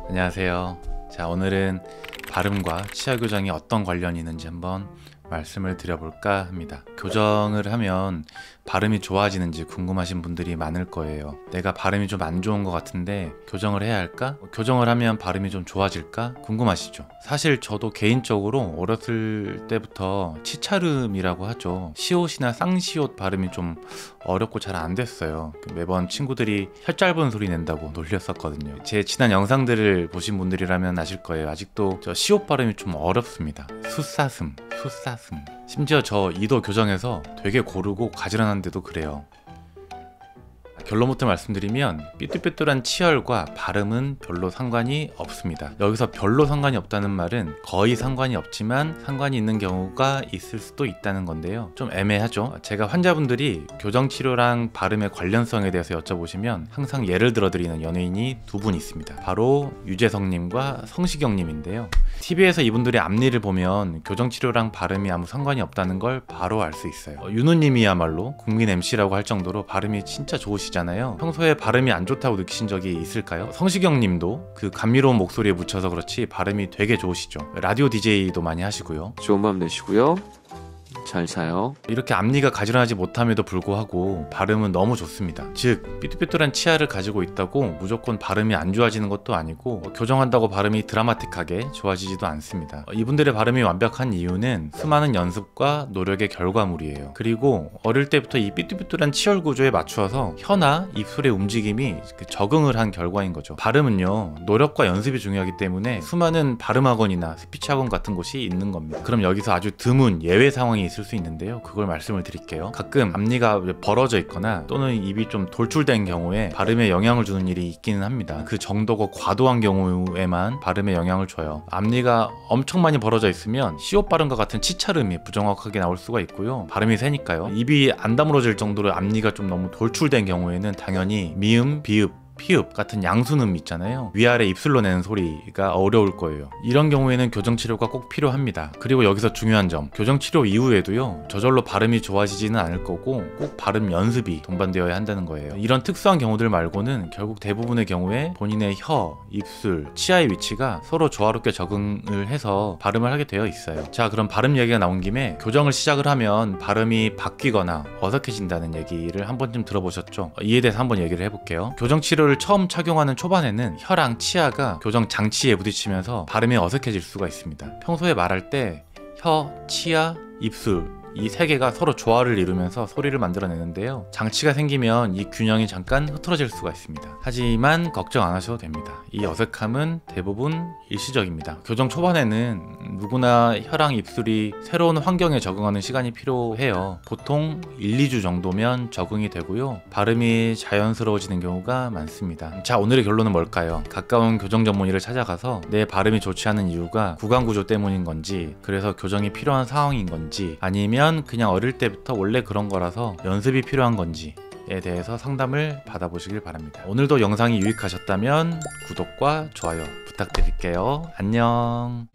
안녕하세요. 자, 오늘은 발음과 치아 교정이 어떤 관련이 있는지 한번 말씀을 드려볼까 합니다. 교정을 하면 발음이 좋아지는지 궁금하신 분들이 많을 거예요. 내가 발음이 좀 안 좋은 것 같은데 교정을 해야 할까? 교정을 하면 발음이 좀 좋아질까? 궁금하시죠? 사실 저도 개인적으로 어렸을 때부터 치차름이라고 하죠. 시옷이나 쌍시옷 발음이 좀 어렵고 잘 안 됐어요. 매번 친구들이 혀 짧은 소리 낸다고 놀렸었거든요. 제 지난 영상들을 보신 분들이라면 아실 거예요. 아직도 저 시옷 발음이 좀 어렵습니다. 숫사슴, 숫사슴. 심지어 저 이도 교정해서 되게 고르고 가지런한데도 그래요. 결론부터 말씀드리면 삐뚤빼뚤한 치열과 발음은 별로 상관이 없습니다. 여기서 별로 상관이 없다는 말은 거의 상관이 없지만 상관이 있는 경우가 있을 수도 있다는 건데요. 좀 애매하죠. 제가 환자분들이 교정치료랑 발음의 관련성에 대해서 여쭤보시면 항상 예를 들어 드리는 연예인이 두 분 있습니다. 바로 유재석님과 성시경님인데요. TV에서 이분들의 앞니를 보면 교정치료랑 발음이 아무 상관이 없다는 걸 바로 알 수 있어요. 윤우님이야말로 국민 MC라고 할 정도로 발음이 진짜 좋으시잖아요. 평소에 발음이 안 좋다고 느끼신 적이 있을까요? 성시경님도 그 감미로운 목소리에 묻혀서 그렇지 발음이 되게 좋으시죠. 라디오 DJ도 많이 하시고요. 좋은 밤 되시고요. 잘 자요. 이렇게 앞니가 가지런하지 못함에도 불구하고 발음은 너무 좋습니다. 즉 삐뚤삐뚤한 치아를 가지고 있다고 무조건 발음이 안 좋아지는 것도 아니고 교정한다고 발음이 드라마틱하게 좋아지지도 않습니다. 이분들의 발음이 완벽한 이유는 수많은 연습과 노력의 결과물이에요. 그리고 어릴 때부터 이 삐뚤삐뚤한 치열 구조에 맞추어서 혀나 입술의 움직임이 적응을 한 결과인 거죠. 발음은요, 노력과 연습이 중요하기 때문에 수많은 발음학원이나 스피치 학원 같은 곳이 있는 겁니다. 그럼 여기서 아주 드문 예외 상황이 있을 수 있는데요. 그걸 말씀을 드릴게요. 가끔 앞니가 벌어져 있거나 또는 입이 좀 돌출된 경우에 발음에 영향을 주는 일이 있기는 합니다. 그 정도가 과도한 경우에만 발음에 영향을 줘요. 앞니가 엄청 많이 벌어져 있으면 시옷 발음과 같은 치차름이 부정확하게 나올 수가 있고요. 발음이 세니까요. 입이 안 다물어질 정도로 앞니가 좀 너무 돌출된 경우에는 당연히 미음, 비읍, 피읍 같은 양순음 있잖아요. 위아래 입술로 내는 소리가 어려울 거예요. 이런 경우에는 교정치료가 꼭 필요합니다. 그리고 여기서 중요한 점, 교정치료 이후에도요, 저절로 발음이 좋아지지는 않을 거고 꼭 발음 연습이 동반되어야 한다는 거예요. 이런 특수한 경우들 말고는 결국 대부분의 경우에 본인의 혀, 입술, 치아의 위치가 서로 조화롭게 적응을 해서 발음을 하게 되어 있어요. 자, 그럼 발음 얘기가 나온 김에 교정을 시작을 하면 발음이 바뀌거나 어색해진다는 얘기를 한 번쯤 들어보셨죠? 이에 대해서 한번 얘기를 해볼게요. 교정치료를 처음 착용하는 초반에는 혀랑 치아가 교정 장치에 부딪히면서 발음이 어색해질 수가 있습니다. 평소에 말할 때 혀, 치아, 입술 이 세 개가 서로 조화를 이루면서 소리를 만들어내는데요. 장치가 생기면 이 균형이 잠깐 흐트러질 수가 있습니다. 하지만 걱정 안 하셔도 됩니다. 이 어색함은 대부분 일시적입니다. 교정 초반에는 누구나 혀랑 입술이 새로운 환경에 적응하는 시간이 필요해요. 보통 1, 2주 정도면 적응이 되고요. 발음이 자연스러워지는 경우가 많습니다. 자, 오늘의 결론은 뭘까요? 가까운 교정 전문의를 찾아가서 내 발음이 좋지 않은 이유가 구강 구조 때문인 건지, 그래서 교정이 필요한 상황인 건지, 아니면 그냥 어릴 때부터 원래 그런 거라서 연습이 필요한 건지에 대해서 상담을 받아보시길 바랍니다. 오늘도 영상이 유익하셨다면 구독과 좋아요 부탁드릴게요. 안녕.